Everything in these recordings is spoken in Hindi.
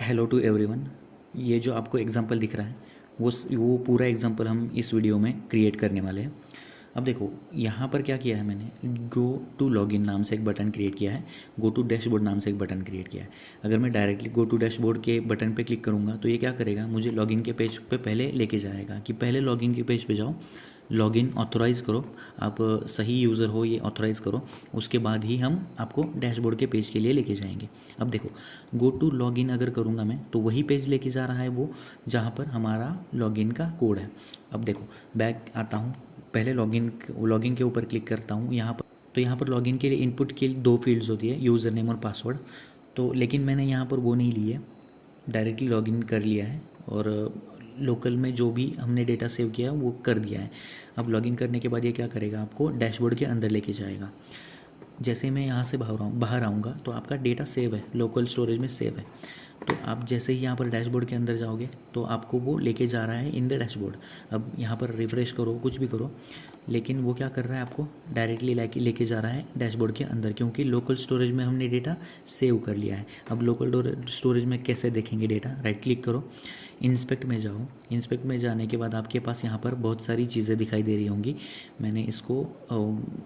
Hello to everyone. ये जो आपको एग्जांपल दिख रहा है वो पूरा एग्जांपल हम इस वीडियो में क्रिएट करने वाले हैं। अब देखो यहाँ पर क्या किया है मैंने, गो टू लॉगिन नाम से एक बटन क्रिएट किया है, गो टू डैशबोर्ड नाम से एक बटन क्रिएट किया है। अगर मैं डायरेक्टली गो टू डैशबोर्ड के बटन पे क्लिक करूँगा तो ये क्या करेगा, मुझे लॉगिन के पेज पे पहले लेके जाएगा कि पहले लॉगिन के पेज पे जाओ, लॉगिन ऑथोराइज़ करो, आप सही यूज़र हो ये ऑथोराइज़ करो, उसके बाद ही हम आपको डैशबोर्ड के पेज के लिए लेके जाएंगे। अब देखो गो टू लॉगिन अगर करूँगा मैं तो वही पेज लेके जा रहा है वो, जहाँ पर हमारा लॉगिन का कोड है। अब देखो बैक आता हूँ, पहले लॉगिन के ऊपर क्लिक करता हूँ यहाँ पर। तो यहाँ पर लॉगिन के लिए इनपुट के लिए दो फील्ड्स होती है, यूज़र नेम और पासवर्ड। तो लेकिन मैंने यहाँ पर वो नहीं ली है, डायरेक्टली लॉगिन कर लिया है और लोकल में जो भी हमने डेटा सेव किया है वो कर दिया है। अब लॉगिन करने के बाद ये क्या करेगा, आपको डैशबोर्ड के अंदर लेके जाएगा। जैसे मैं यहाँ से बाहर आऊँगा तो आपका डेटा सेव है, लोकल स्टोरेज में सेव है। तो आप जैसे ही यहाँ पर डैशबोर्ड के अंदर जाओगे तो आपको वो लेके जा रहा है इन द डैशबोर्ड। अब यहाँ पर रिफ़्रेश करो, कुछ भी करो, लेकिन वो क्या कर रहा है, आपको डायरेक्टली लेके जा रहा है डैशबोर्ड के अंदर, क्योंकि लोकल स्टोरेज में हमने डेटा सेव कर लिया है। अब लोकल स्टोरेज में कैसे देखेंगे डेटा, राइट क्लिक करो, इंस्पेक्ट में जाओ। इंस्पेक्ट में जाने के बाद आपके पास यहाँ पर बहुत सारी चीज़ें दिखाई दे रही होंगी। मैंने इसको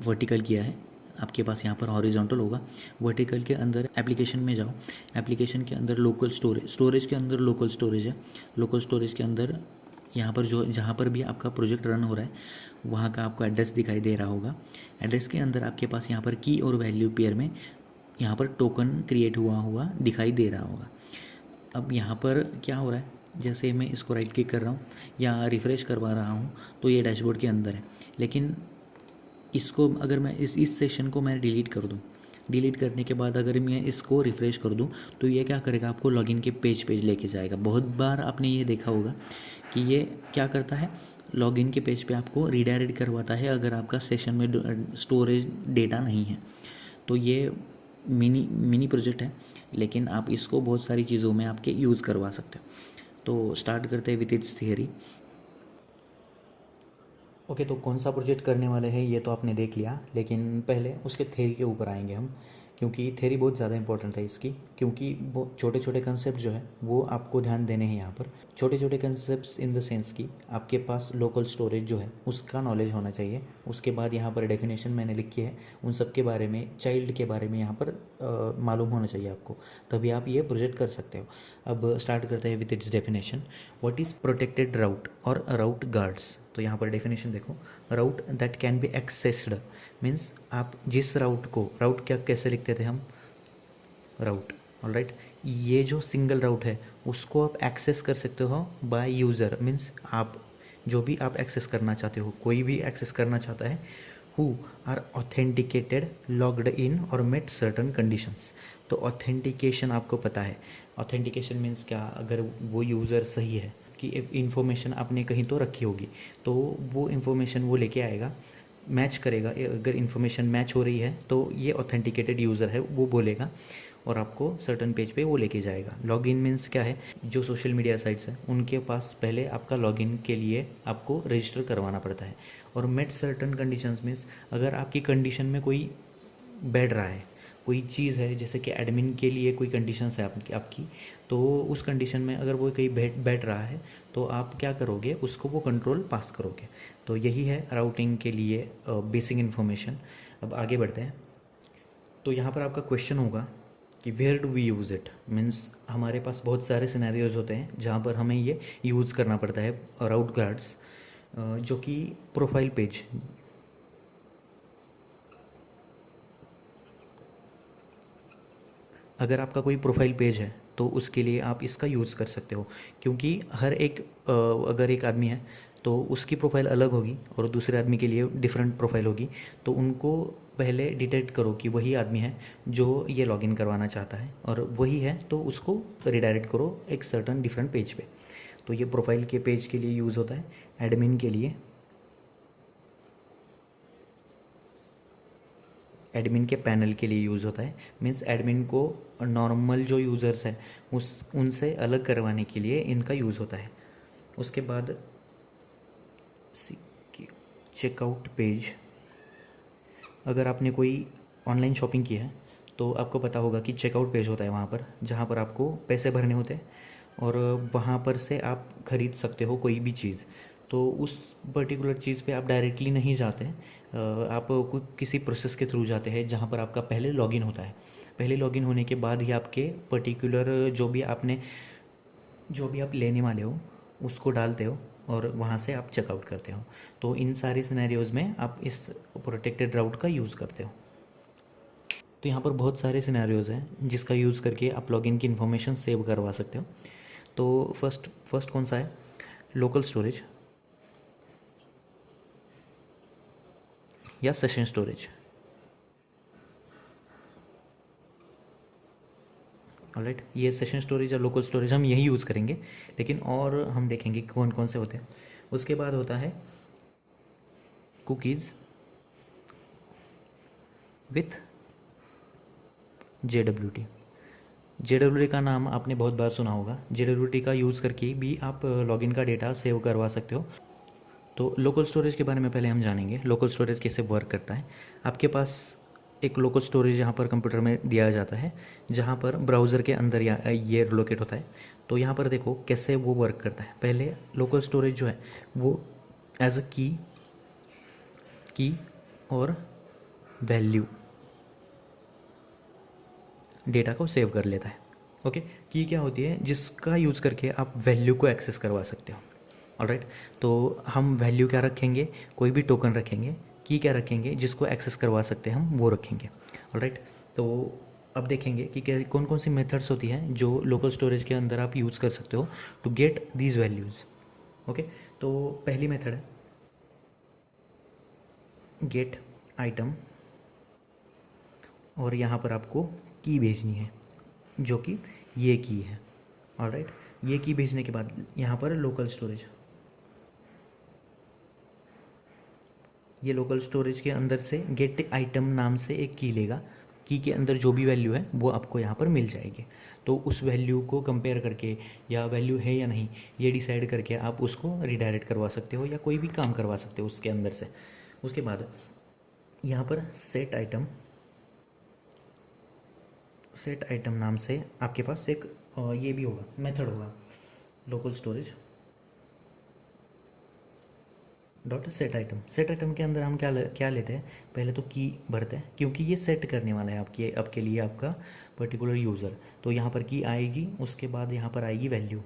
वर्टिकल किया है, आपके पास यहाँ पर हॉरिजॉन्टल होगा। वर्टिकल के अंदर एप्लीकेशन में जाओ, एप्लीकेशन के अंदर लोकल स्टोरेज के अंदर लोकल स्टोरेज है। लोकल स्टोरेज के अंदर यहाँ पर जहाँ पर भी आपका प्रोजेक्ट रन हो रहा है वहाँ का आपको एड्रेस दिखाई दे रहा होगा। एड्रेस के अंदर आपके पास यहाँ पर की और वैल्यू पेयर में यहाँ पर टोकन क्रिएट हुआ दिखाई दे रहा होगा। अब यहाँ पर क्या हो रहा है, जैसे मैं इसको राइट क्लिक कर रहा हूँ या रिफ़्रेश करवा रहा हूँ तो ये डैशबोर्ड के अंदर है। लेकिन इसको अगर मैं इस सेशन को मैं डिलीट कर दूँ, डिलीट करने के बाद अगर मैं इसको रिफ़्रेश कर दूँ तो ये क्या करेगा, आपको लॉगिन के पेज लेके जाएगा। बहुत बार आपने ये देखा होगा कि ये क्या करता है, लॉगिन के पेज पे आपको रीडायरेक्ट करवाता है अगर आपका सेशन में स्टोरेज डेटा नहीं है। तो ये मिनी प्रोजेक्ट है, लेकिन आप इसको बहुत सारी चीज़ों में आपके यूज़ करवा सकते हो। तो स्टार्ट करते हैं विथ इट्स थियरी। ओके, तो कौन सा प्रोजेक्ट करने वाले हैं ये तो आपने देख लिया, लेकिन पहले उसके थ्योरी के ऊपर आएंगे हम, क्योंकि थ्योरी बहुत ज़्यादा इंपॉर्टेंट है इसकी। क्योंकि वो छोटे छोटे कंसेप्ट जो है वो आपको ध्यान देने हैं यहाँ पर। छोटे छोटे कंसेप्ट्स इन द सेंस कि आपके पास लोकल स्टोरेज जो है उसका नॉलेज होना चाहिए। उसके बाद यहाँ पर डेफिनेशन मैंने लिखी है, उन सब के बारे में, चाइल्ड के बारे में यहाँ पर मालूम होना चाहिए आपको, तभी आप ये प्रोजेक्ट कर सकते हो। अब स्टार्ट करते हैं with its definition. What is protected route और राउट गार्ड्स। तो यहाँ पर डेफिनेशन देखो, route that can be accessed means आप जिस राउट क्या कैसे लिखते थे हम, राउट, ऑलराइट। ये जो सिंगल राउट है उसको आप एक्सेस कर सकते हो बाय यूज़र, मीन्स आप जो भी आप एक्सेस करना चाहते हो, कोई भी एक्सेस करना चाहता है, who are authenticated, logged in और मेट सर्टन कंडीशंस। तो ऑथेंटिकेशन आपको पता है, ऑथेंटिकेशन मीन्स क्या, अगर वो यूज़र सही है कि इन्फॉर्मेशन आपने कहीं तो रखी होगी तो वो इन्फॉर्मेशन वो लेके आएगा, मैच करेगा। अगर इन्फॉर्मेशन मैच हो रही है तो ये ऑथेंटिकेटेड यूज़र है वो बोलेगा और आपको सर्टन पेज पे वो लेके जाएगा। लॉगिन मीन्स क्या है, जो सोशल मीडिया साइट्स हैं उनके पास पहले आपका लॉगिन के लिए आपको रजिस्टर करवाना पड़ता है। और मेट सर्टन कंडीशंस मीन्स अगर आपकी कंडीशन में कोई बैठ रहा है, कोई चीज़ है, जैसे कि एडमिन के लिए कोई कंडीशंस है आपकी, तो उस कंडीशन में अगर वो कहीं बैठ रहा है तो आप क्या करोगे, उसको वो कंट्रोल पास करोगे। तो यही है राउटिंग के लिए बेसिक इन्फॉर्मेशन। अब आगे बढ़ते हैं। तो यहाँ पर आपका क्वेश्चन होगा कि where do we use it, means हमारे पास बहुत सारे सिनेरियोज होते हैं जहाँ पर हमें ये यूज़ करना पड़ता है राउट गार्ड्स, जो कि प्रोफाइल पेज, अगर आपका कोई प्रोफाइल पेज है तो उसके लिए आप इसका यूज़ कर सकते हो। क्योंकि हर एक अगर एक आदमी है तो उसकी प्रोफाइल अलग होगी और दूसरे आदमी के लिए डिफरेंट प्रोफाइल होगी। तो उनको पहले डिटेक्ट करो कि वही आदमी है जो ये लॉगिन करवाना चाहता है, और वही है तो उसको रिडायरेक्ट करो एक सर्टन डिफरेंट पेज पे। तो ये प्रोफाइल के पेज के लिए यूज़ होता है। एडमिन के लिए, एडमिन के पैनल के लिए यूज़ होता है, मीन्स एडमिन को नॉर्मल जो यूज़र्स हैं उनसे अलग करवाने के लिए इनका यूज़ होता है। उसके बाद चेकआउट पेज, अगर आपने कोई ऑनलाइन शॉपिंग की है तो आपको पता होगा कि चेकआउट पेज होता है वहाँ पर, जहाँ पर आपको पैसे भरने होते हैं और वहाँ पर से आप ख़रीद सकते हो कोई भी चीज़। तो उस पर्टिकुलर चीज़ पे आप डायरेक्टली नहीं जाते हैं, आप किसी प्रोसेस के थ्रू जाते हैं जहाँ पर आपका पहले लॉगिन होता है। पहले लॉगिन होने के बाद ही आपके पर्टिकुलर जो भी आप लेने वाले हो उसको डालते हो और वहाँ से आप चेकआउट करते हो। तो इन सारे सिनेरियोज़ में आप इस प्रोटेक्टेड राउट का यूज़ करते हो। तो यहाँ पर बहुत सारे सिनेरियोज़ हैं जिसका यूज़ करके आप लॉगिन की इन्फॉर्मेशन सेव करवा सकते हो। तो फर्स्ट कौन सा है, लोकल स्टोरेज या सेशन स्टोरेज। ऑलराइट, ये सेशन स्टोरेज या लोकल स्टोरेज हम यही यूज़ करेंगे, लेकिन और हम देखेंगे कौन कौन से होते हैं। उसके बाद होता है कुकीज़ विथ JWT। JWT का नाम आपने बहुत बार सुना होगा। JWT का यूज़ करके भी आप लॉगिन का डेटा सेव करवा सकते हो। तो लोकल स्टोरेज के बारे में पहले हम जानेंगे, लोकल स्टोरेज कैसे वर्क करता है। आपके पास एक लोकल स्टोरेज यहाँ पर कंप्यूटर में दिया जाता है, जहाँ पर ब्राउज़र के अंदर ये लोकेट होता है। तो यहाँ पर देखो कैसे वो वर्क करता है। पहले लोकल स्टोरेज जो है वो एज अ की और वैल्यू डेटा को सेव कर लेता है। ओके, की क्या होती है, जिसका यूज़ करके आप वैल्यू को एक्सेस करवा सकते हो। ऑलराइट, तो हम वैल्यू क्या रखेंगे, कोई भी टोकन रखेंगे। की क्या रखेंगे, जिसको एक्सेस करवा सकते हैं हम वो रखेंगे। ऑलराइट, तो अब देखेंगे कि कौन कौन सी मेथड्स होती हैं जो लोकल स्टोरेज के अंदर आप यूज़ कर सकते हो to get these values. Okay, तो पहली मेथड है गेट आइटम, और यहाँ पर आपको की भेजनी है जो कि ये की है। ऑलराइट, ये की भेजने के बाद यहाँ पर लोकल स्टोरेज, ये लोकल स्टोरेज के अंदर से गेट आइटम नाम से एक की लेगा। की के अंदर जो भी वैल्यू है वो आपको यहाँ पर मिल जाएगी। तो उस वैल्यू को कंपेयर करके या वैल्यू है या नहीं ये डिसाइड करके आप उसको रिडायरेक्ट करवा सकते हो या कोई भी काम करवा सकते हो उसके अंदर से। उसके बाद यहाँ पर सेट आइटम नाम से आपके पास एक ये भी होगा, मेथड होगा, local storage dot set item. Set item के अंदर हम क्या लेते हैं, पहले तो की भरते हैं क्योंकि ये सेट करने वाला है आपके लिए आपका पर्टिकुलर यूज़र। तो यहाँ पर की आएगी, उसके बाद यहाँ पर आएगी वैल्यू।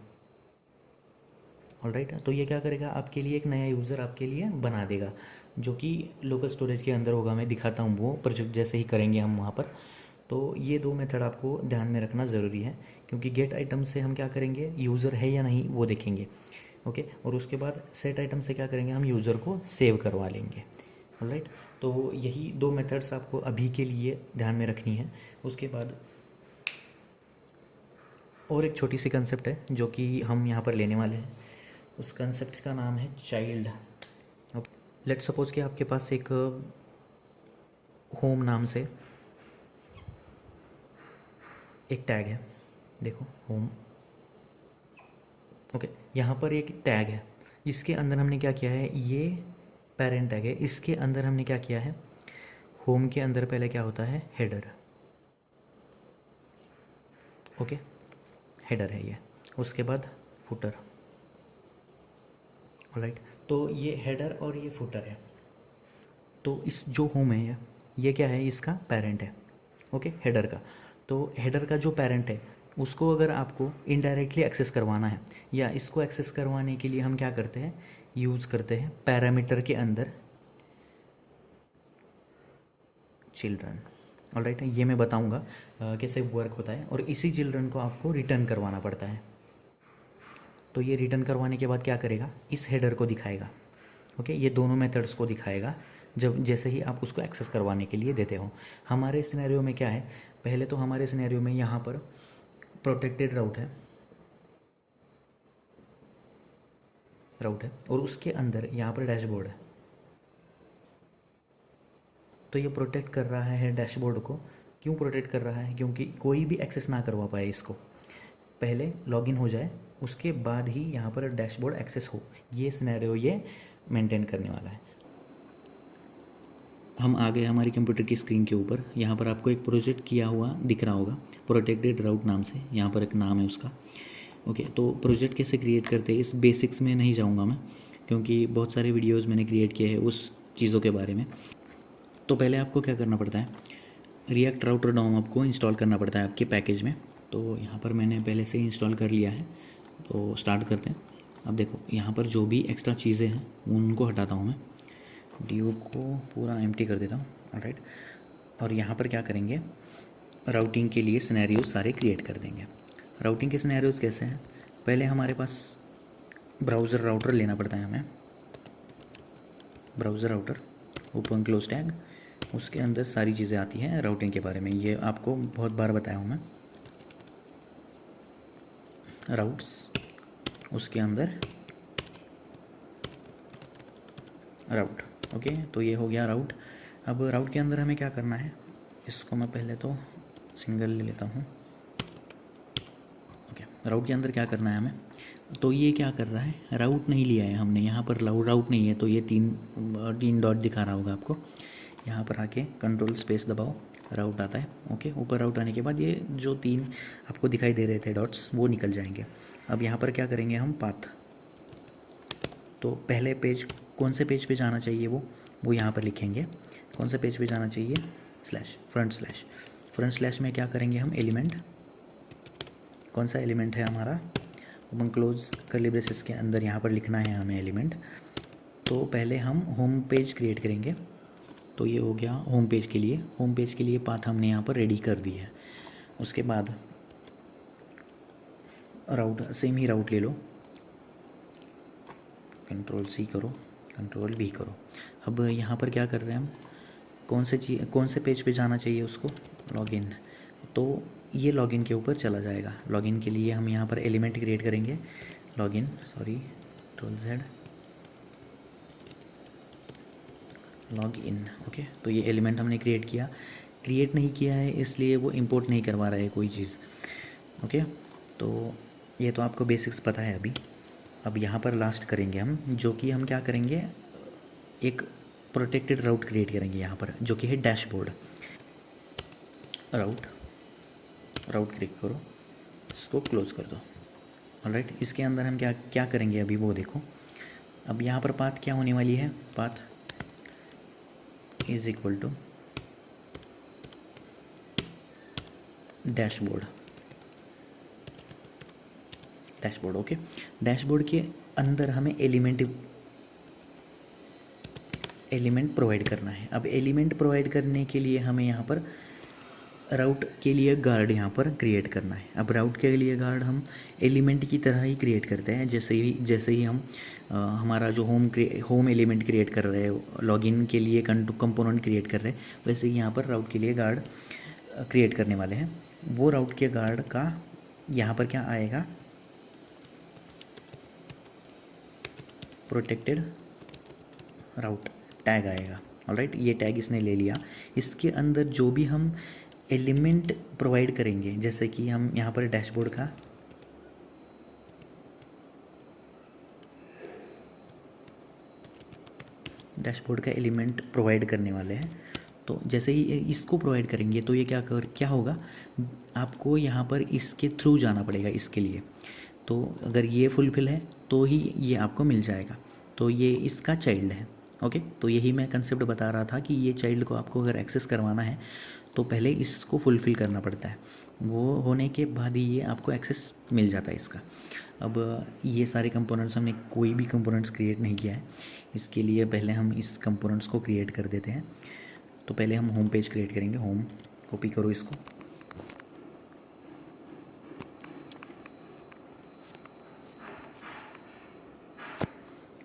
ऑलराइट, तो ये क्या करेगा, आपके लिए एक नया यूज़र आपके लिए बना देगा जो कि लोकल स्टोरेज के अंदर होगा। मैं दिखाता हूँ वो प्रोजेक्ट जैसे ही करेंगे हम वहाँ पर। तो ये दो मेथड आपको ध्यान में रखना ज़रूरी है, क्योंकि गेट आइटम से हम क्या करेंगे, यूज़र है या नहीं वो देखेंगे। ओके, और उसके बाद सेट आइटम से क्या करेंगे, हम यूज़र को सेव करवा लेंगे। ऑलराइट, तो यही दो मेथड्स आपको अभी के लिए ध्यान में रखनी है। उसके बाद और एक छोटी सी कंसेप्ट है जो कि हम यहाँ पर लेने वाले हैं। उस कंसेप्ट का नाम है चाइल्ड। लेट सपोज कि आपके पास एक होम नाम से एक टैग है, देखो होम। ओके, यहाँ पर एक टैग है, इसके अंदर हमने क्या किया है, ये पेरेंट टैग है, इसके अंदर हमने क्या किया है, होम के अंदर पहले क्या होता है, हेडर। ओके, हेडर है ये, उसके बाद फुटर। ऑलराइट, तो ये हेडर और ये फुटर है। तो इस जो होम है ये क्या है, इसका पेरेंट है। ओके, हेडर का। तो हेडर का जो पेरेंट है उसको अगर आपको इनडायरेक्टली एक्सेस करवाना है या इसको एक्सेस करवाने के लिए हम क्या करते हैं, यूज़ करते हैं पैरामीटर के अंदर चिल्ड्रन। ऑलराइट, ये मैं बताऊंगा कैसे वर्क होता है, और इसी चिल्ड्रन को आपको रिटर्न करवाना पड़ता है। तो ये रिटर्न करवाने के बाद क्या करेगा, इस हेडर को दिखाएगा। ओके, ये दोनों मेथड्स को दिखाएगा जब जैसे ही आप उसको एक्सेस करवाने के लिए देते हो। हमारे सिनेरियो में क्या है, पहले तो हमारे सिनेरियो में यहाँ पर प्रोटेक्टेड राउट है और उसके अंदर यहाँ पर डैशबोर्ड है। तो ये प्रोटेक्ट कर रहा है डैशबोर्ड को। क्यों प्रोटेक्ट कर रहा है, क्योंकि कोई भी एक्सेस ना करवा पाए इसको, पहले लॉगिन हो जाए उसके बाद ही यहाँ पर डैशबोर्ड एक्सेस हो। ये सिनेरियो ये मेंटेन करने वाला है। हम आ गए हमारी कंप्यूटर की स्क्रीन के ऊपर। यहाँ पर आपको एक प्रोजेक्ट किया हुआ दिख रहा होगा प्रोटेक्टेड राउट नाम से, यहाँ पर एक नाम है उसका। ओके, तो प्रोजेक्ट कैसे क्रिएट करते हैं इस बेसिक्स में नहीं जाऊँगा मैं, क्योंकि बहुत सारे वीडियोज़ मैंने क्रिएट किए हैं उस चीज़ों के बारे में। तो पहले आपको क्या करना पड़ता है, रिएक्ट राउटर डॉम आपको इंस्टॉल करना पड़ता है आपके पैकेज में। तो यहाँ पर मैंने पहले से ही इंस्टॉल कर लिया है, तो स्टार्ट करते हैं। अब देखो यहाँ पर जो भी एक्स्ट्रा चीज़ें हैं उनको हटाता हूँ मैं, ड्यू को पूरा एम्प्टी कर देता हूँ। ऑलराइट, और यहाँ पर क्या करेंगे, राउटिंग के लिए सिनेरियोज सारे क्रिएट कर देंगे। राउटिंग के सिनेरियोज कैसे हैं, पहले हमारे पास ब्राउज़र राउटर लेना पड़ता है हमें। Browser router open close tag, उसके अंदर सारी चीज़ें आती हैं राउटिंग के बारे में। ये आपको बहुत बार बताया हूँ मैं। राउट्स, उसके अंदर राउट। ओके, तो ये हो गया राउट। अब राउट के अंदर हमें क्या करना है, इसको मैं पहले तो सिंगल ले लेता हूँ। ओके, राउट के अंदर क्या करना है हमें, तो ये क्या कर रहा है, राउट नहीं लिया है हमने, यहाँ पर राउट नहीं है, तो ये तीन डॉट दिखा रहा होगा आपको। यहाँ पर आके कंट्रोल स्पेस दबाओ, राउट आता है। ओके, ऊपर राउट आने के बाद ये जो तीन आपको दिखाई दे रहे थे डॉट्स वो निकल जाएंगे। अब यहाँ पर क्या करेंगे हम, पाथ। तो पहले पेज, कौन से पेज पे जाना चाहिए वो यहाँ पर लिखेंगे। कौन से पेज पे जाना चाहिए, slash, front slash. Front slash में क्या करेंगे हम, एलिमेंट, कौन सा एलिमेंट है हमारा, ओपन क्लोज कर्ली ब्रेसेस के अंदर यहाँ पर लिखना है हमें एलिमेंट। तो पहले हम होम पेज क्रिएट करेंगे, तो ये हो गया होम पेज के लिए। होम पेज के लिए पाथ हमने यहाँ पर रेडी कर दी है। उसके बाद राउट, सेम ही राउट ले लो, कंट्रोल सी करो, कंट्रोल वी करो। अब यहाँ पर क्या कर रहे हैं हम, कौन से पेज पे जाना चाहिए उसको, लॉगिन। तो ये लॉगिन के ऊपर चला जाएगा। लॉगिन के लिए हम यहाँ पर एलिमेंट क्रिएट करेंगे, login, sorry, control Z, log in. Okay, तो ये एलिमेंट हमने क्रिएट नहीं किया है, इसलिए वो इंपोर्ट नहीं करवा रहा है कोई चीज़। ओके, तो ये तो आपको बेसिक्स पता है अभी। अब यहाँ पर लास्ट करेंगे हम, जो कि हम क्या करेंगे, एक प्रोटेक्टेड राउट क्रिएट करेंगे यहाँ पर, जो कि है डैशबोर्ड। राउट क्लिक करो, इसको क्लोज कर दो। ऑलराइट, इसके अंदर हम क्या करेंगे अभी वो देखो। अब यहाँ पर पाथ क्या होने वाली है, path is equal to dashboard. Okay, dashboard के अंदर हमें एलिमेंट प्रोवाइड करना है। अब एलिमेंट प्रोवाइड करने के लिए हमें यहाँ पर राउट के लिए गार्ड यहाँ पर क्रिएट करना है। अब राउट के लिए गार्ड हम एलिमेंट की तरह ही क्रिएट करते हैं, जैसे ही हम हमारा जो होम एलिमेंट क्रिएट कर रहे हैं, लॉगिन के लिए कंपोनेंट क्रिएट कर रहे हैं, वैसे ही यहाँ पर राउट के लिए गार्ड क्रिएट करने वाले हैं। वो राउट के गार्ड का यहाँ पर क्या आएगा, प्रोटेक्टेड राउट टैग आएगा। ऑलराइट, ये टैग इसने ले लिया। इसके अंदर जो भी हम एलिमेंट प्रोवाइड करेंगे, जैसे कि हम यहाँ पर डैशबोर्ड का एलिमेंट प्रोवाइड करने वाले हैं। तो जैसे ही इसको प्रोवाइड करेंगे तो ये क्या होगा, आपको यहाँ पर इसके थ्रू जाना पड़ेगा इसके लिए। तो अगर ये फुलफिल है तो ही ये आपको मिल जाएगा। तो ये इसका चाइल्ड है। ओके, तो यही मैं कंसेप्ट बता रहा था कि ये चाइल्ड को आपको अगर एक्सेस करवाना है तो पहले इसको फुलफ़िल करना पड़ता है, वो होने के बाद ही ये आपको एक्सेस मिल जाता है इसका। अब ये सारे कंपोनेंट्स, हमने कोई भी कंपोनेंट्स क्रिएट नहीं किया है, इसके लिए पहले हम इस कंपोनेंट्स को क्रिएट कर देते हैं। तो पहले हम होम पेज क्रिएट करेंगे, होम, कॉपी करो इसको,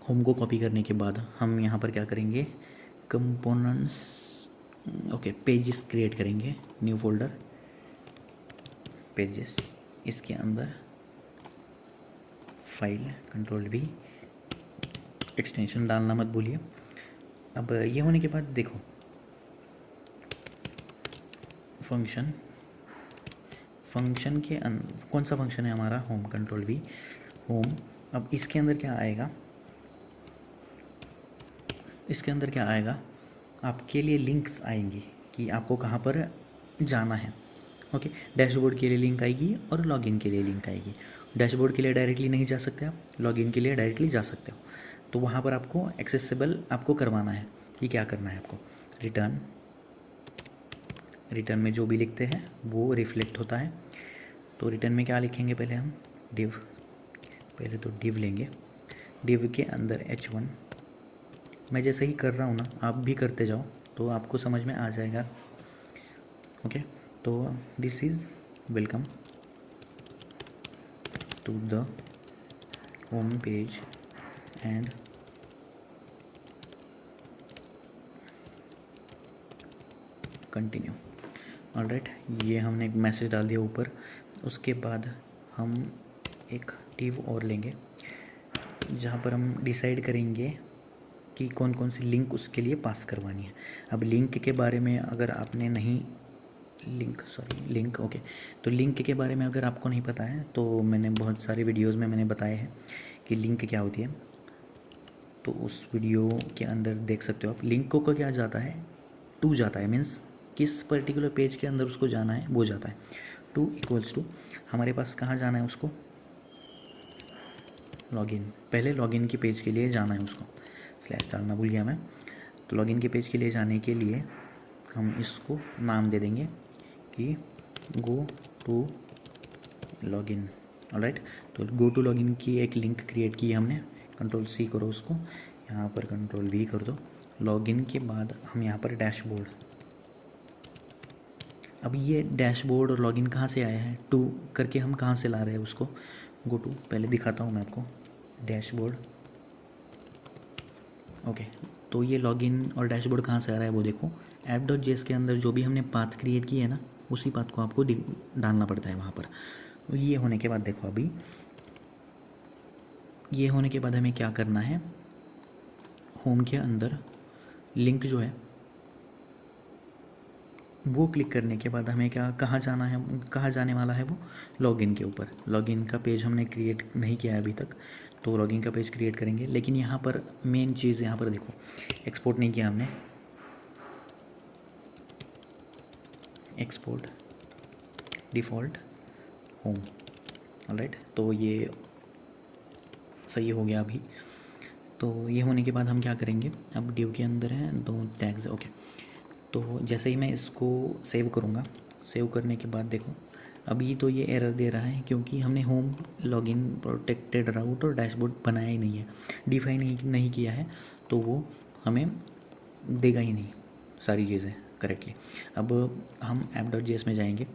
होम को कॉपी करने के बाद हम यहाँ पर क्या करेंगे, कंपोनेंट्स, ओके, पेजेस क्रिएट करेंगे, न्यू फोल्डर, पेजेस, इसके अंदर फाइल, कंट्रोल भी, एक्सटेंशन डालना मत भूलिए। अब ये होने के बाद देखो, फंक्शन के कौन सा फंक्शन है हमारा, होम, कंट्रोल भी, होम। अब इसके अंदर क्या आएगा, आपके लिए लिंक्स आएंगी कि आपको कहाँ पर जाना है। ओके, डैशबोर्ड के लिए लिंक आएगी और लॉगिन के लिए लिंक आएगी। डैशबोर्ड के लिए डायरेक्टली नहीं जा सकते आप, लॉगिन के लिए डायरेक्टली जा सकते हो। तो वहाँ पर आपको एक्सेसिबल आपको करवाना है कि क्या करना है आपको। रिटर्न में जो भी लिखते हैं वो रिफ्लेक्ट होता है। तो रिटर्न में क्या लिखेंगे, पहले हम डिव, पहले तो डिव लेंगे। डिव के अंदर h1, मैं जैसे ही कर रहा हूँ ना आप भी करते जाओ तो आपको समझ में आ जाएगा। ओके, तो this is welcome to the home page and continue. Alright, ये हमने एक मैसेज डाल दिया ऊपर। उसके बाद हम एक डिव और लेंगे जहाँ पर हम डिसाइड करेंगे कि कौन कौन सी लिंक उसके लिए पास करवानी है। अब लिंक के बारे में अगर आपने नहीं लिंक ओके, तो लिंक के बारे में अगर आपको नहीं पता है तो मैंने बहुत सारे वीडियोस में मैंने बताए हैं कि लिंक क्या होती है। तो उस वीडियो के अंदर देख सकते हो आप। लिंक को क्या जाता है, टू जाता है, मीन्स किस पर्टिकुलर पेज के अंदर उसको जाना है वो जाता है। टू इक्वल्स टू हमारे पास कहाँ जाना है उसको, लॉगिन। पहले लॉगिन के पेज के लिए जाना है उसको, स्लैश डालना भूल गया मैं। तो लॉगिन के पेज के लिए जाने के लिए हम इसको नाम दे देंगे कि गो टू लॉगिन। ऑलराइट, तो गो टू लॉगिन की एक लिंक क्रिएट की हमने। Ctrl+C करो उसको, यहाँ पर Ctrl+V कर दो। लॉगिन के बाद हम यहाँ पर डैशबोर्ड। अब ये डैशबोर्ड और लॉगिन कहाँ से आया है, टू करके हम कहाँ से ला रहे हैं उसको। गो टू, पहले दिखाता हूँ मैं आपको, डैशबोर्ड। ओके, तो ये लॉगिन और डैशबोर्ड कहाँ से आ रहा है वो देखो। app.js के अंदर जो भी हमने पाथ क्रिएट की है ना, उसी पाथ को आपको डालना पड़ता है वहाँ पर। तो ये होने के बाद देखो, अभी ये होने के बाद हमें क्या करना है, होम के अंदर लिंक जो है वो क्लिक करने के बाद हमें क्या, कहाँ जाना है, कहाँ जाने वाला है वो, लॉगिन के ऊपर। लॉगिन का पेज हमने क्रिएट नहीं किया है अभी तक, तो लॉगिन का पेज क्रिएट करेंगे। लेकिन यहाँ पर मेन चीज़, यहाँ पर देखो एक्सपोर्ट नहीं किया हमने, एक्सपोर्ट डिफ़ॉल्ट होम। ऑलराइट, तो ये सही हो गया अभी। तो ये होने के बाद हम क्या करेंगे, अब डिव के अंदर है दो टैग्स। ओके, तो जैसे ही मैं इसको सेव करूँगा, सेव करने के बाद देखो अभी तो ये एरर दे रहा है क्योंकि हमने होम, लॉगिन, प्रोटेक्टेड राउट और डैशबोर्ड बनाया ही नहीं है, डिफाइन नहीं किया है, तो वो हमें देगा ही नहीं सारी चीज़ें करेक्टली। अब हम app.js में जाएंगे,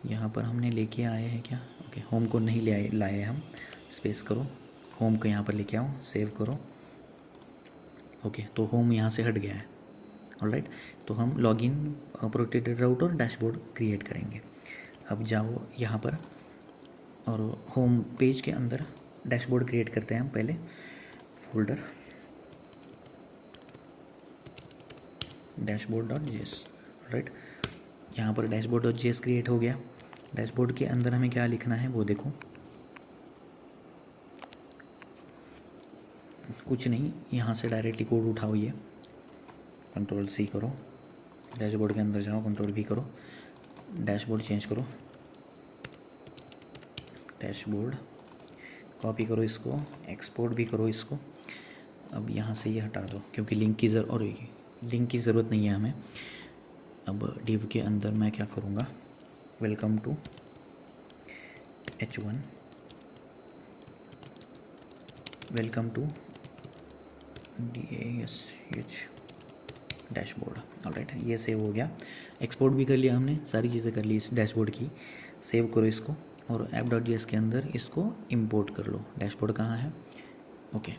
यहाँ पर हमने लेके आए हैं क्या, ओके, होम को नहीं ले आए, लाए हम। स्पेस करो, होम को यहाँ पर लेके आओ, सेव करो। ओके, तो होम यहाँ से हट गया है। ऑलराइट, तो हम लॉगिन, प्रोटेक्टेड राउट और डैशबोर्ड क्रिएट करेंगे। अब जाओ यहाँ पर और होम पेज के अंदर डैशबोर्ड क्रिएट करते हैं हम पहले। Folder dashboard.js। राइट, यहाँ पर dashboard.js क्रिएट हो गया। डैशबोर्ड के अंदर हमें क्या लिखना है वो देखो, कुछ नहीं, यहाँ से डायरेक्टली कोड उठाओ, ये Ctrl+C करो, डैशबोर्ड के अंदर जाओ, Ctrl+V करो, डैशबोर्ड चेंज करो, डैशबोर्ड कॉपी करो, इसको एक्सपोर्ट भी करो इसको। अब यहाँ से ये हटा दो क्योंकि लिंक की ज़रूरत नहीं है हमें। अब डिव के अंदर मैं क्या करूँगा, welcome to h1, welcome to DASH dashboard. Alright, ये सेव हो गया, एक्सपोर्ट भी कर लिया हमने, सारी चीज़ें कर ली इस डैशबोर्ड की। सेव करो इसको और app.js के अंदर इसको इंपोर्ट कर लो। डैशबोर्ड कहाँ है, ओके,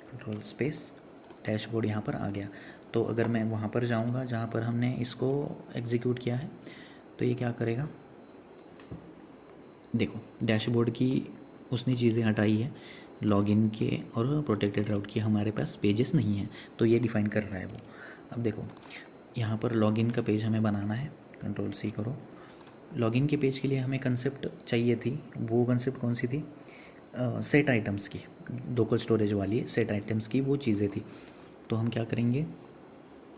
Ctrl+ डैशबोर्ड यहाँ पर आ गया। तो अगर मैं वहाँ पर जाऊँगा जहाँ पर हमने इसको एग्जीक्यूट किया है, तो ये क्या करेगा, देखो डैशबोर्ड की उसने चीज़ें हटाई है, लॉगिन के और प्रोटेक्टेड राउट की हमारे पास पेजेस नहीं है, तो ये डिफ़ाइन कर रहा है वो। अब देखो यहाँ पर लॉगिन का पेज हमें बनाना है, Ctrl+C करो। लॉगिन के पेज के लिए हमें कंसेप्ट चाहिए थी, वो कंसेप्ट कौन सी थी, सेट आइटम्स की, लोकल स्टोरेज वाली सेट आइटम्स की वो चीज़ें थी। तो हम क्या करेंगे,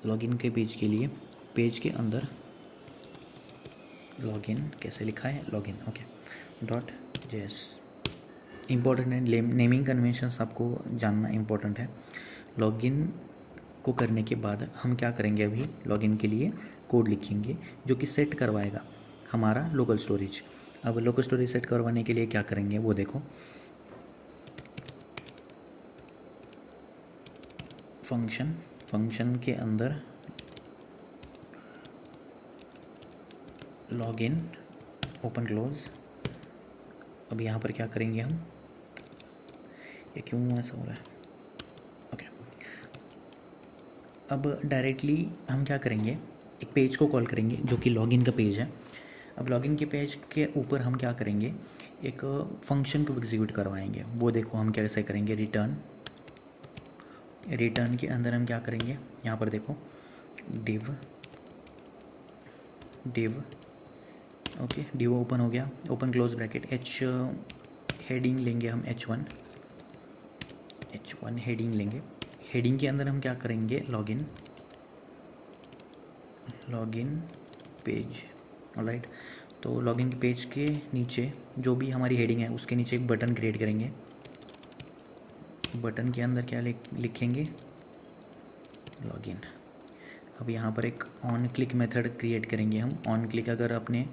लॉगिन के पेज के लिए पेज के अंदर लॉगिन कैसे लिखा है, लॉगिन, ओके, .js इम्पोर्टेंट है। नेमिंग कन्वेंशंस आपको जानना इम्पोर्टेंट है। लॉगिन को करने के बाद हम क्या करेंगे, अभी लॉगिन के लिए कोड लिखेंगे जो कि सेट करवाएगा हमारा लोकल स्टोरेज। अब लोकल स्टोरेज सेट करवाने के लिए क्या करेंगे वो देखो, फंक्शन के अंदर लॉगिन ओपन क्लोज। अब यहाँ पर क्या करेंगे हम, ये क्यों ऐसा हो रहा है, ओके। अब डायरेक्टली हम क्या करेंगे, एक पेज को कॉल करेंगे जो कि लॉगिन का पेज है। अब लॉगिन के पेज के ऊपर हम क्या करेंगे, एक फंक्शन को एग्जीक्यूट करवाएंगे। वो देखो हम कैसे करेंगे, रिटर्न के अंदर हम क्या करेंगे, यहाँ पर देखो div, ओके, div ओपन हो गया, open close bracket, h heading लेंगे हम, h1 हेडिंग लेंगे। हेडिंग के अंदर हम क्या करेंगे, लॉगिन पेज, ऑलराइट। तो लॉगिन पेज के नीचे जो भी हमारी हेडिंग है उसके नीचे एक बटन क्रिएट करेंगे। बटन के अंदर क्या लिखेंगे, लॉगिन। अब यहाँ पर एक ऑन क्लिक मेथड क्रिएट करेंगे हम। ऑन क्लिक अगर आपने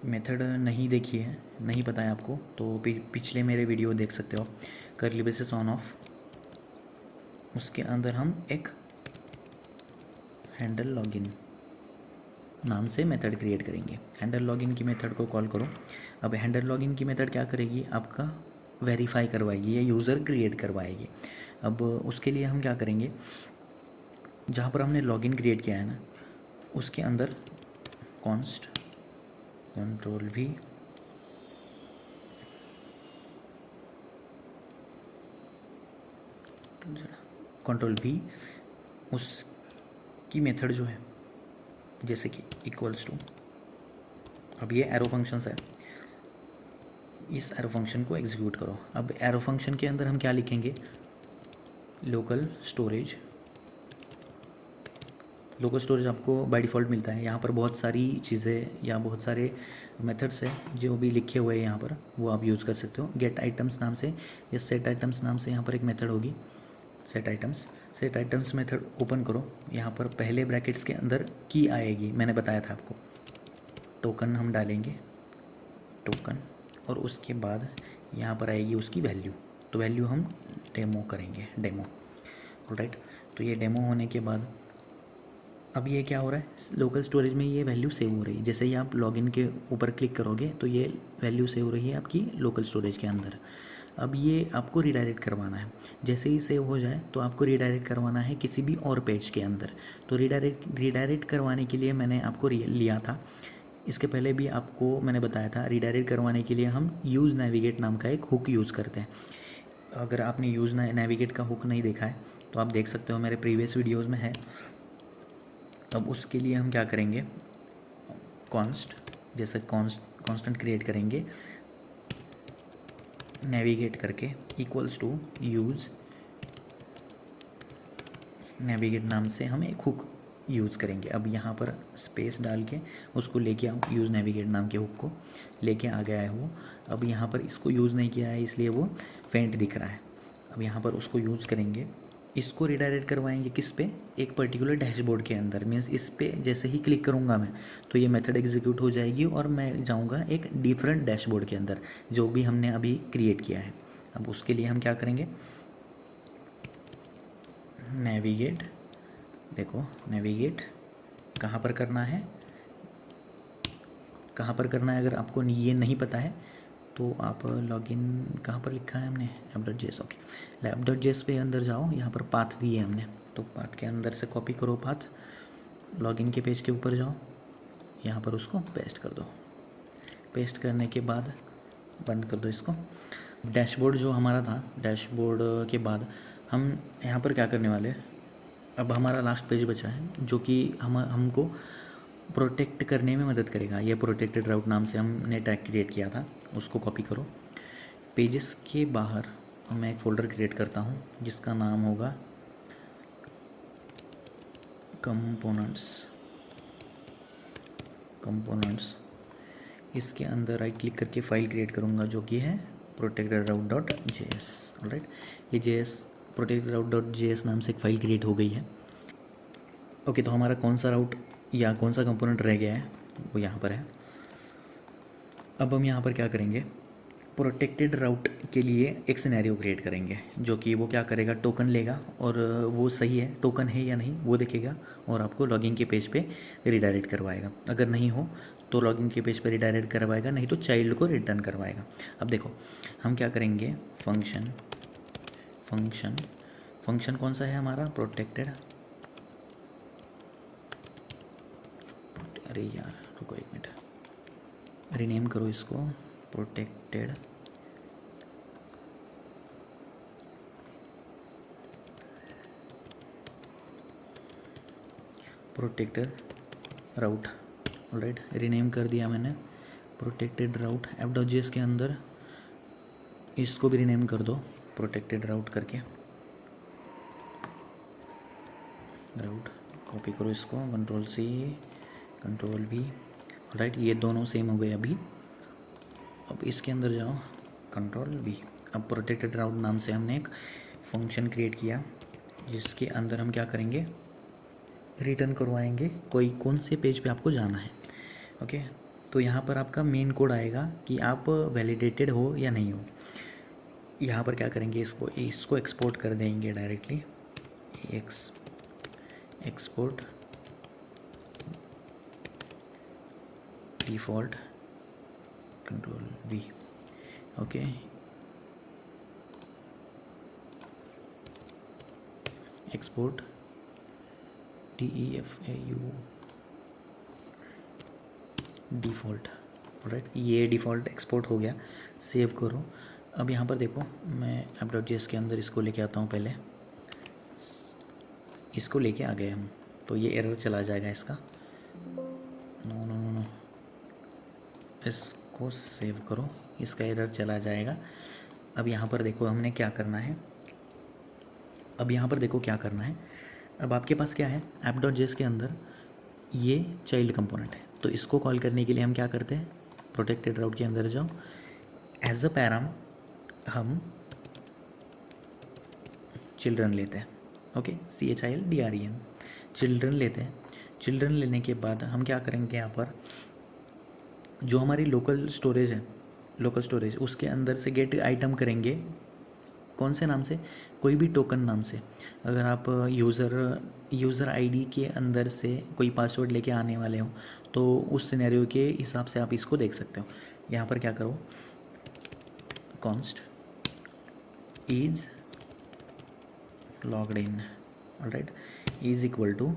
मेथड नहीं देखी है, नहीं पता है आपको, तो पिछले मेरे वीडियो देख सकते हो। कर्ली ब्रेसेस ऑन ऑफ, उसके अंदर हम एक हैंडल लॉगिन नाम से मेथड क्रिएट करेंगे। हैंडल लॉगिन की मेथड को कॉल करो। अब हैंडल लॉगिन की मेथड क्या करेगी, आपका वेरीफाई करवाएगी या यूज़र क्रिएट करवाएगी। अब उसके लिए हम क्या करेंगे, जहाँ पर हमने लॉगिन क्रिएट किया है ना, उसके अंदर कॉन्स्ट कंट्रोल भी उसकी मेथड जो है, जैसे कि इक्वल्स टू, अब ये एरो फंक्शंस है, इस एरो फंक्शन को एग्जीक्यूट करो। अब एरो फंक्शन के अंदर हम क्या लिखेंगे, लोकल स्टोरेज आपको बाय डिफ़ॉल्ट मिलता है। यहाँ पर बहुत सारी चीज़ें या बहुत सारे मेथड्स हैं जो भी लिखे हुए हैं यहाँ पर, वो आप यूज़ कर सकते हो। गेट आइटम्स नाम से या सेट आइटम्स नाम से यहाँ पर एक मेथड होगी, सेट आइटम्स मेथड ओपन करो। यहाँ पर पहले ब्रैकेट्स के अंदर की आएगी, मैंने बताया था आपको। टोकन हम डालेंगे, टोकन, और उसके बाद यहाँ पर आएगी उसकी वैल्यू। तो वैल्यू हम डेमो करेंगे, ऑलराइट। तो ये डेमो होने के बाद अब ये क्या हो रहा है, लोकल स्टोरेज में ये वैल्यू सेव हो रही है। जैसे ही आप लॉगिन के ऊपर क्लिक करोगे तो ये वैल्यू सेव हो रही है आपकी लोकल स्टोरेज के अंदर। अब ये आपको रिडायरेक्ट करवाना है। जैसे ही सेव हो जाए तो आपको रिडायरेक्ट करवाना है किसी भी और पेज के अंदर। तो रिडायरेक्ट करवाने के लिए मैंने आपको लिया था, इसके पहले भी आपको मैंने बताया था। रिडायरेक्ट करवाने के लिए हम यूज़ नेविगेट नाम का एक हुक यूज़ करते हैं। अगर आपने यूज़ नेविगेट का हुक नहीं देखा है तो आप देख सकते हो, मेरे प्रीवियस वीडियोज़ में है। अब उसके लिए हम क्या करेंगे, जैसे कांस्टेंट क्रिएट करेंगे, नेविगेट करके इक्वल्स टू यूज़ नेविगेट नाम से हम एक हुक यूज़ करेंगे। अब यहाँ पर स्पेस डाल के उसको लेके आओ, यूज़ नेविगेट नाम के हुक को लेके आ गया है वो। अब यहाँ पर इसको यूज़ नहीं किया है इसलिए वो फेंट दिख रहा है। अब यहाँ पर उसको यूज़ करेंगे, इसको रिडायरेक्ट करवाएंगे किस पे, एक पर्टिकुलर डैशबोर्ड के अंदर। मीन्स इस पे जैसे ही क्लिक करूँगा मैं तो ये मेथड एग्जीक्यूट हो जाएगी और मैं जाऊँगा एक डिफरेंट डैशबोर्ड के अंदर जो भी हमने अभी क्रिएट किया है। अब उसके लिए हम क्या करेंगे, नेविगेट, देखो नेविगेट कहाँ पर करना है, अगर आपको ये नहीं पता है तो आप लॉगिन कहाँ पर लिखा है हमने, app.js, ओके, app.js पे अंदर जाओ, यहाँ पर पाथ दिए हमने, तो पाथ के अंदर से कॉपी करो पाथ, लॉगिन के पेज के ऊपर जाओ, यहाँ पर उसको पेस्ट कर दो। पेस्ट करने के बाद बंद कर दो इसको। डैशबोर्ड जो हमारा था, डैशबोर्ड के बाद हम यहाँ पर क्या करने वाले, अब हमारा लास्ट पेज बचा है जो कि हमको प्रोटेक्ट करने में मदद करेगा। ये प्रोटेक्टेड राउट नाम से हमने टैग क्रिएट किया था, उसको कॉपी करो। पेजेस के बाहर मैं एक फ़ोल्डर क्रिएट करता हूँ जिसका नाम होगा कंपोनेंट्स इसके अंदर राइट क्लिक करके फाइल क्रिएट करूँगा जो कि है protected_route.js। ऑलराइट, ये JS protected_route.js नाम से एक फ़ाइल क्रिएट हो गई है। ओके, तो हमारा कौन सा राउट या कौन सा कंपोनेंट रह गया है वो यहाँ पर है। अब हम यहाँ पर क्या करेंगे, प्रोटेक्टेड राउट के लिए एक सिनेरियो क्रिएट करेंगे जो कि वो क्या करेगा, टोकन लेगा और वो सही है, टोकन है या नहीं वो देखेगा और आपको लॉगिन के पेज पे रिडायरेक्ट करवाएगा। अगर नहीं हो तो लॉगिन के पेज पे रिडायरेक्ट करवाएगा, नहीं तो चाइल्ड को रिटर्न करवाएगा। अब देखो हम क्या करेंगे, फंक्शन कौन सा है हमारा, प्रोटेक्टेड, अरे यार रुको एक मिनट, रीनेम करो इसको प्रोटेक्टेड राउट। ऑलराइट, रीनेम कर दिया मैंने प्रोटेक्टेड राउट। app.js के अंदर इसको भी रीनेम कर दो प्रोटेक्टेड राउट करके, राउट कॉपी करो इसको, Ctrl+C Ctrl+V। राइट, ये दोनों सेम हो गए अभी। अब इसके अंदर जाओ Ctrl+V। अब प्रोटेक्टेड राउट नाम से हमने एक फंक्शन क्रिएट किया जिसके अंदर हम क्या करेंगे, रिटर्न करवाएंगे कोई कौन से पेज पे आपको जाना है। ओके, तो यहाँ पर आपका मेन कोड आएगा कि आप वैलिडेटेड हो या नहीं हो। यहाँ पर क्या करेंगे, इसको एक्सपोर्ट कर देंगे directly, export default Ctrl+V। Okay, export DEFAU default. Right, ये डिफ़ॉल्ट एक्सपोर्ट हो गया, सेव करो। अब यहाँ पर देखो मैं app.js के अंदर इसको लेके आता हूँ, पहले इसको लेके आ गए हम, तो ये एरर चला जाएगा इसका। नो, इसको सेव करो, इसका एरर चला जाएगा। अब यहाँ पर देखो हमने क्या करना है, अब आपके पास क्या है, app.js के अंदर ये चाइल्ड कंपोनेंट है, तो इसको कॉल करने के लिए हम क्या करते हैं, प्रोटेक्टेड राउट के अंदर जाओ, एज अ पैराम हम चिल्ड्रन लेते हैं। ओके, CHILDREN चिल्ड्रन लेते हैं। चिल्ड्रन लेने के बाद हम क्या करेंगे, यहाँ पर जो हमारी लोकल स्टोरेज उसके अंदर से गेट आइटम करेंगे, कौन से नाम से, कोई भी टोकन नाम से। अगर आप यूज़र आईडी के अंदर से कोई पासवर्ड लेके आने वाले हो तो उस सिनेरियो के हिसाब से आप इसको देख सकते हो। यहाँ पर क्या करो, const is logged in, alright, is equal to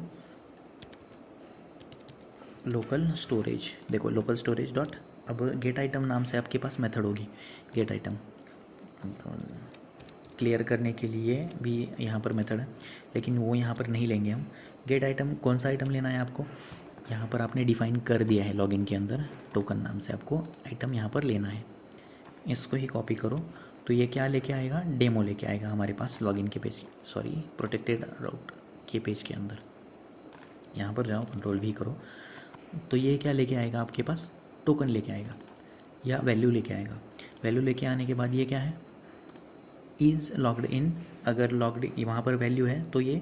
local storage. देखो लोकल स्टोरेज डॉट, अब गेट आइटम नाम से आपके पास मेथड होगी गेट आइटम, क्लियर करने के लिए भी यहाँ पर मेथड है, लेकिन वो यहाँ पर नहीं लेंगे हम। गेट आइटम, कौन सा आइटम लेना है आपको, यहाँ पर आपने डिफ़ाइन कर दिया है लॉगिन के अंदर, टोकन नाम से आपको आइटम यहाँ पर लेना है। इसको ही कॉपी करो, तो ये क्या लेके आएगा, डेमो लेके आएगा हमारे पास लॉगिन के पेज, प्रोटेक्टेड राउट के पेज के अंदर। यहाँ पर जाओ, Ctrl+V करो, तो ये क्या लेके आएगा आपके पास, टोकन लेके आएगा या वैल्यू लेके आएगा। वैल्यू लेके आने के बाद ये क्या है, इज़ लॉग्ड इन। अगर लॉग्ड वहाँ पर वैल्यू है तो ये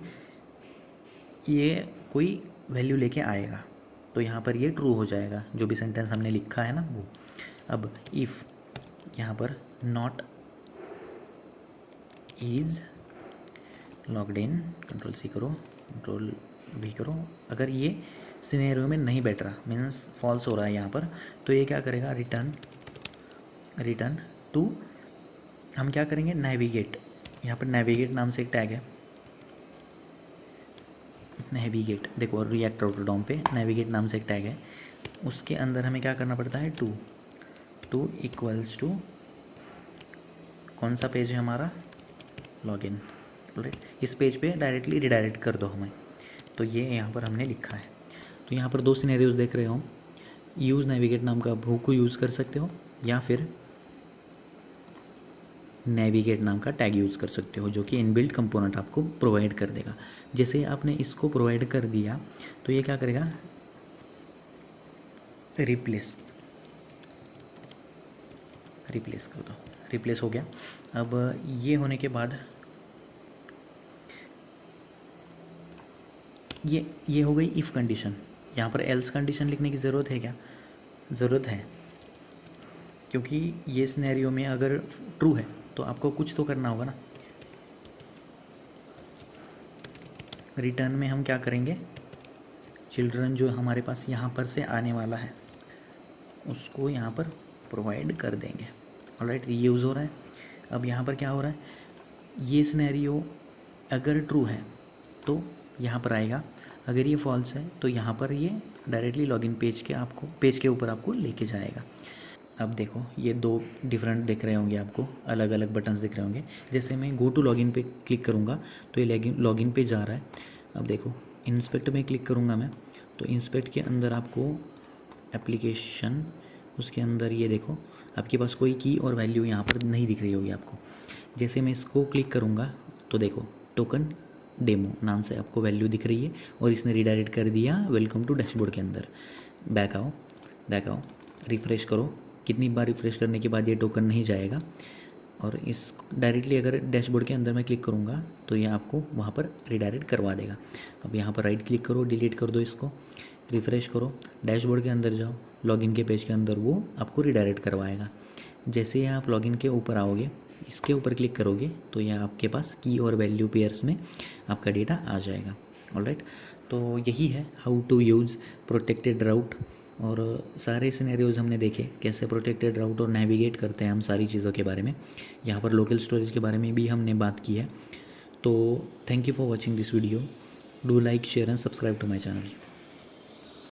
कोई वैल्यू लेके आएगा, तो यहाँ पर ये ट्रू हो जाएगा, जो भी सेंटेंस हमने लिखा है ना वो। अब इफ़ यहाँ पर not is logged in, Ctrl+C करो, Ctrl+V करो, अगर ये सिनेरियो में नहीं बैठ रहा, मीन्स फॉल्स हो रहा है यहाँ पर, तो ये क्या करेगा, रिटर्न टू, हम क्या करेंगे, नेविगेट। यहाँ पर नेविगेट नाम से एक टैग है, नेविगेट, देखो रिएक्ट डॉम पे नेविगेट नाम से एक टैग है, उसके अंदर हमें क्या करना पड़ता है, टू इक्वल्स टू, कौन सा पेज है हमारा, लॉगिन। राइट, इस पेज पे डायरेक्टली रिडायरेक्ट कर दो हमें, तो ये यहाँ पर हमने लिखा है। तो यहाँ पर दो सिनेरियोज देख रहे हो, यूज़ नेविगेट नाम का हुक को यूज़ कर सकते हो, या फिर नेविगेट नाम का टैग यूज़ कर सकते हो, जो कि इनबिल्ट कंपोनेंट आपको प्रोवाइड कर देगा। जैसे आपने इसको प्रोवाइड कर दिया तो ये क्या करेगा, रिप्लेस कर दो, रिप्लेस हो गया। अब ये होने के बाद ये हो गई इफ़ कंडीशन। यहाँ पर एल्स कंडीशन लिखने की ज़रूरत है क्या? ज़रूरत है, क्योंकि ये सिनेरियो में अगर ट्रू है तो आपको कुछ तो करना होगा ना। रिटर्न में हम क्या करेंगे, चिल्ड्रन जो हमारे पास यहाँ पर से आने वाला है उसको यहाँ पर प्रोवाइड कर देंगे। ऑलराइट, ये यूज़ हो रहा है। अब यहाँ पर क्या हो रहा है, ये सिनेरियो अगर ट्रू है तो यहाँ पर आएगा, अगर ये फॉल्स है तो यहाँ पर ये डायरेक्टली लॉगिन पेज के ऊपर आपको लेके जाएगा। अब देखो ये दो डिफरेंट दिख रहे होंगे आपको, अलग अलग बटन्स दिख रहे होंगे। जैसे मैं गो टू लॉगिन पे क्लिक करूँगा तो ये लॉगिन पे जा रहा है। अब देखो इंस्पेक्ट में क्लिक करूँगा मैं तो इंस्पेक्ट के अंदर आपको एप्लीकेशन, उसके अंदर ये देखो आपके पास कोई की और वैल्यू यहाँ पर नहीं दिख रही होगी आपको। जैसे मैं इसको क्लिक करूँगा तो देखो टोकन डेमो नाम से आपको वैल्यू दिख रही है और इसने रिडायरेक्ट कर दिया वेलकम टू डैशबोर्ड के अंदर। बैक आओ, रिफ़्रेश करो। कितनी बार रिफ़्रेश करने के बाद ये टोकन नहीं जाएगा, और इस डायरेक्टली अगर डैशबोर्ड के अंदर मैं क्लिक करूँगा तो ये आपको वहाँ पर रिडायरेक्ट करवा देगा। अब यहाँ पर राइट क्लिक करो, डिलीट कर दो इसको, रिफ़्रेश करो, डैशबोर्ड के अंदर जाओ, लॉगिन के पेज के अंदर वो आपको रिडायरेक्ट करवाएगा। जैसे ही आप लॉगिन के ऊपर आओगे, इसके ऊपर क्लिक करोगे तो यह आपके पास की और वैल्यू पेयर्स में आपका डेटा आ जाएगा। ऑलराइट, तो यही है how to use protected route. और सारे सिनेरियोज़ हमने देखे कैसे प्रोटेक्टेड राउट और नेविगेट करते हैं हम सारी चीज़ों के बारे में। यहाँ पर लोकल स्टोरेज के बारे में भी हमने बात की है। तो thank you for watching this video. Do like, share and subscribe to my channel.